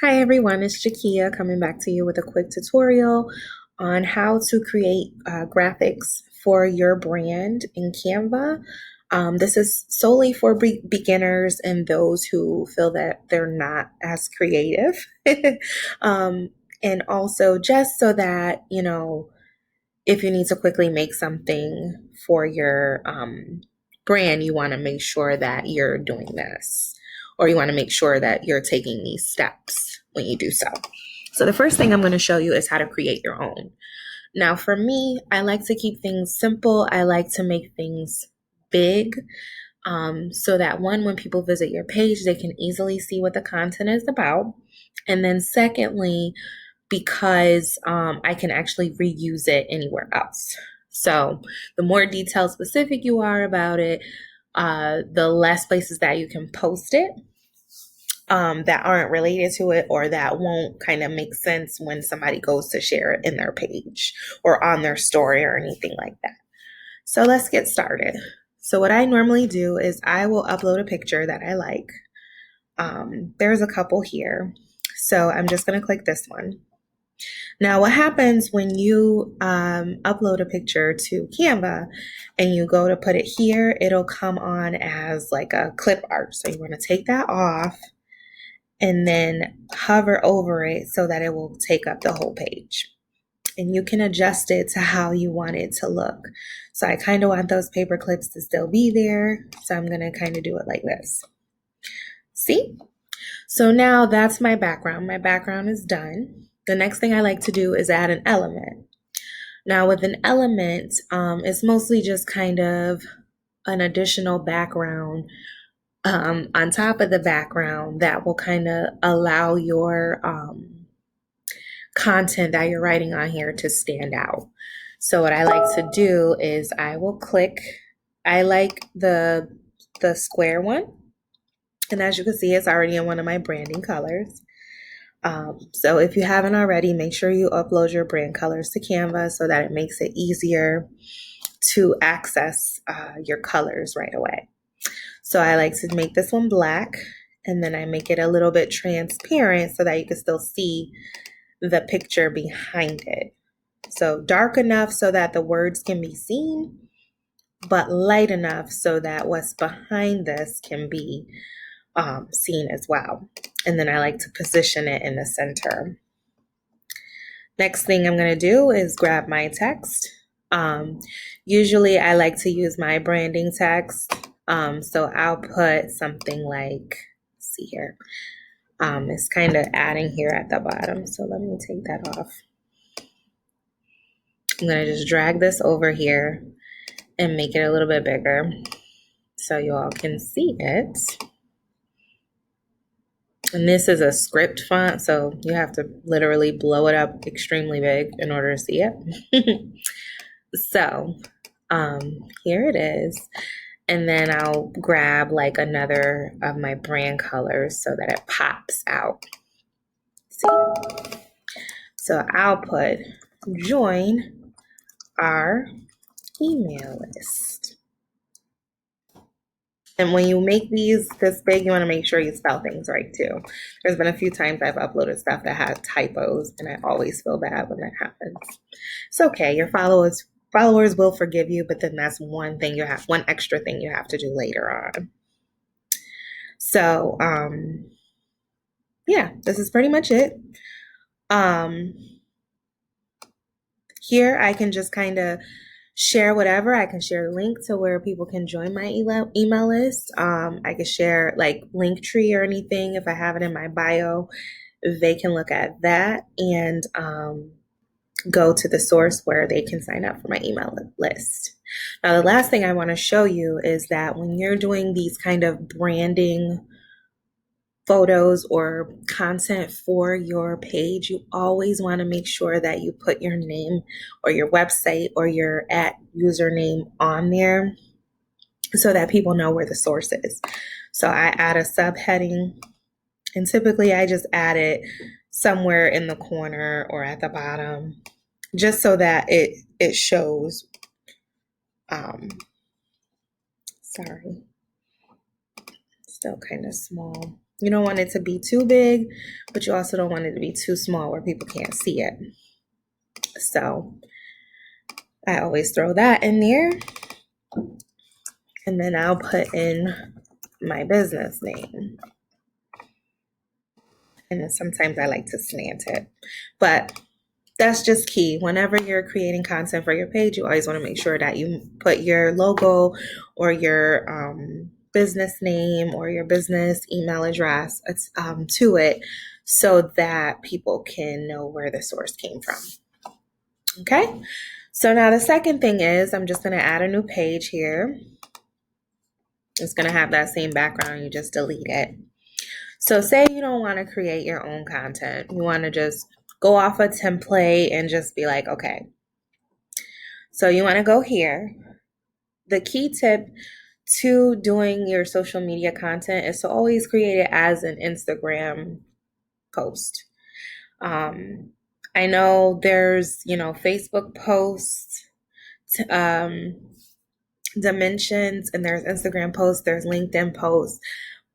Hi everyone, it's Jakia coming back to you with a quick tutorial on how to create graphics for your brand in Canva. This is solely for beginners and those who feel that they're not as creative. um, and also just so that, if you need to quickly make something for your brand, you want to make sure that you're doing this, or you want to make sure that you're taking these steps when you do so. So, the first thing I'm going to show you is how to create your own. Now, for me, I like to keep things simple, I like to make things big. So that when people visit your page, they can easily see what the content is about. And then, secondly, because I can actually reuse it anywhere else. So the more detail specific you are about it, the less places that you can post it that aren't related to it or that won't kind of make sense when somebody goes to share it in their page or on their story or anything like that. So let's get started. So what I normally do is I will upload a picture that I like. There's a couple here. So I'm just going to click this one. Now, what happens when you upload a picture to Canva and you go to put it here, it'll come on as like a clip art. So you want to take that off and then hover over it so that it will take up the whole page. And you can adjust it to how you want it to look. So I kind of want those paper clips to still be there. So I'm going to kind of do it like this. See? So now that's my background. My background is done. The next thing I like to do is add an element. Now with an element, it's mostly just kind of an additional background on top of the background that will kind of allow your content that you're writing on here to stand out. So what I like to do is I will click, I like the square one. And as you can see, it's already in one of my branding colors. So if you haven't already, make sure you upload your brand colors to Canva so that it makes it easier to access your colors right away. So I like to make this one black, and then I make it a little bit transparent so that you can still see the picture behind it. So dark enough so that the words can be seen, but light enough so that what's behind this can be seen as well. And then I like to position it in the center. Next thing I'm going to do is grab my text. Usually I like to use my branding text. So I'll put something like, let's see here. It's kind of adding here at the bottom. So let me take that off. I'm going to just drag this over here and make it a little bit bigger so you all can see it. And this is a script font, so you have to literally blow it up extremely big in order to see it. So here it is. And then I'll grab like another of my brand colors so that it pops out. See? So I'll put join our email list. And when you make these this big, you want to make sure you spell things right too. There's been a few times I've uploaded stuff that had typos, and I always feel bad when that happens. It's okay. Your followers will forgive you, but then that's one extra thing you have to do later on. So, yeah, this is pretty much it. Here I can just kind of share whatever. I can share a link to where people can join my email list. I can share like Linktree or anything if I have it in my bio. They can look at that and go to the source where they can sign up for my email list. Now, the last thing I want to show you is that when you're doing these kind of branding photos or content for your page, you always want to make sure that you put your name or your website or your username on there so that people know where the source is. So I add a subheading, and typically I just add it somewhere in the corner or at the bottom, just so that it shows. Sorry, still kind of small. You don't want it to be too big, but you also don't want it to be too small where people can't see it. So I always throw that in there. And then I'll put in my business name. And then sometimes I like to slant it. But that's just key. Whenever you're creating content for your page, you always want to make sure that you put your logo or your business name or your business email address to it so that people can know where the source came from. Okay, so now the second thing is I'm just going to add a new page here. It's going to have that same background. You just delete it. So say you don't want to create your own content. You want to just go off a template and just be like, okay. So you want to go here. The key tip to doing your social media content is to always create it as an Instagram post. I know there's, Facebook posts, dimensions, and there's Instagram posts, there's LinkedIn posts.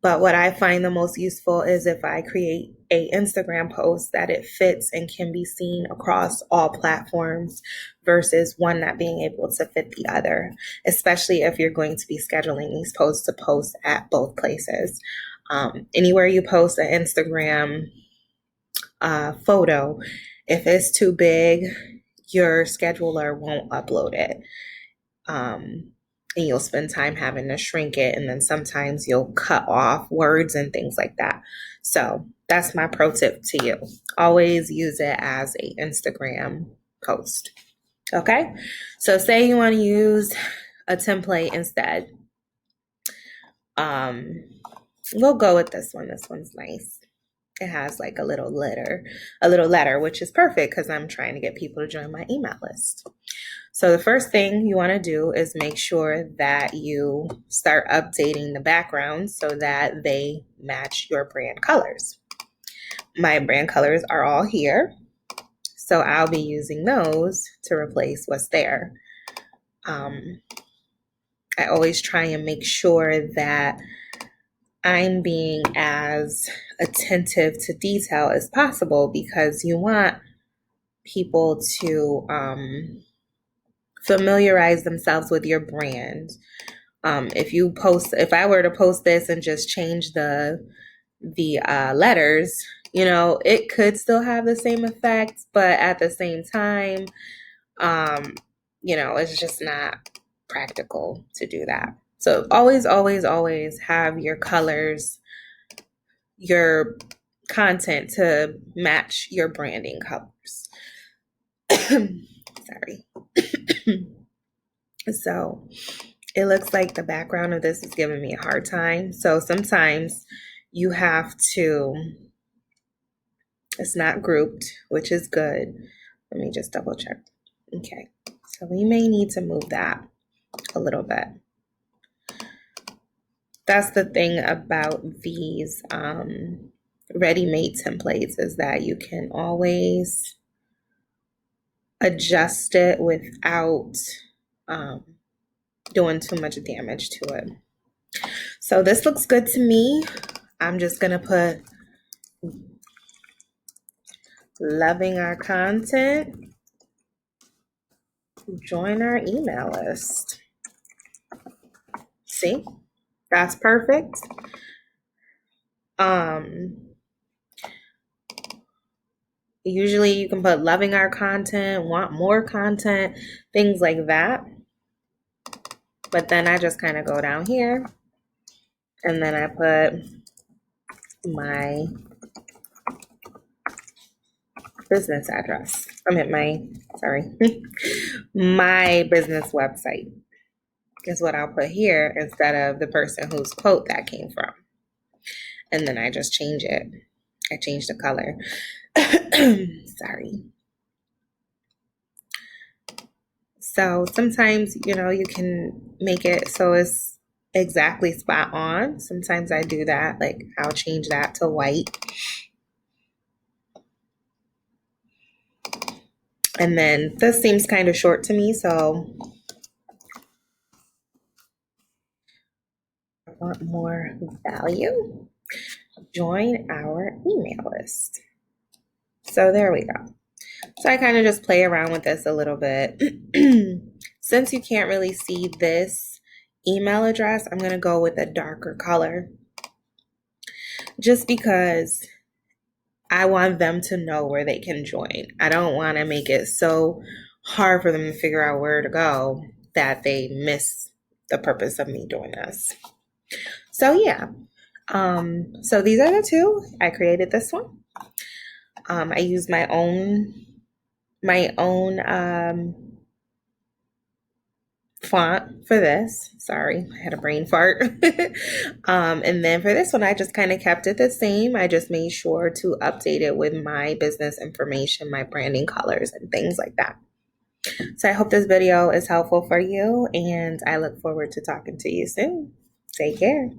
But what I find the most useful is if I create a Instagram post that it fits and can be seen across all platforms versus one not being able to fit the other, especially if you're going to be scheduling these posts to post at both places. Anywhere you post an Instagram photo, if it's too big, your scheduler won't upload it. And you'll spend time having to shrink it. And then sometimes you'll cut off words and things like that. So that's my pro tip to you. Always use it as a Instagram post. Okay. So say you want to use a template instead. We'll go with this one. This one's nice. It has like a little letter, which is perfect because I'm trying to get people to join my email list. So the first thing you want to do is make sure that you start updating the background so that they match your brand colors. My brand colors are all here, so I'll be using those to replace what's there. I always try and make sure that I'm being as attentive to detail as possible because you want people to familiarize themselves with your brand. If I were to post this and just change the letters, it could still have the same effect, but at the same time, it's just not practical to do that. So always, always, always have your colors, your content to match your branding colors. Sorry. So it looks like the background of this is giving me a hard time. So sometimes you have to, it's not grouped, which is good. Let me just double check. Okay. So we may need to move that a little bit. That's the thing about these ready-made templates is that you can always adjust it without doing too much damage to it. So this looks good to me. I'm just going to put loving our content. Join our email list. See? That's perfect. Usually you can put loving our content, want more content, things like that. But then I just kind of go down here and then I put my business address. My business website is what I'll put here instead of the person whose quote that came from. And then I just change it. I change the color. Sorry. So sometimes, you can make it so it's exactly spot on. Sometimes I do that. Like I'll change that to white. And then this seems kind of short to me, so I want more value. join our email list. So there we go. So I kind of just play around with this a little bit. Since you can't really see this email address, I'm going to go with a darker color just because I want them to know where they can join. I don't want to make it so hard for them to figure out where to go that they miss the purpose of me doing this. So yeah, so these are the two. I created this one. I used my own font for this. Sorry, I had a brain fart. And then for this one, I just kind of kept it the same. I just made sure to update it with my business information, my branding colors, and things like that. So I hope this video is helpful for you, and I look forward to talking to you soon. Take care.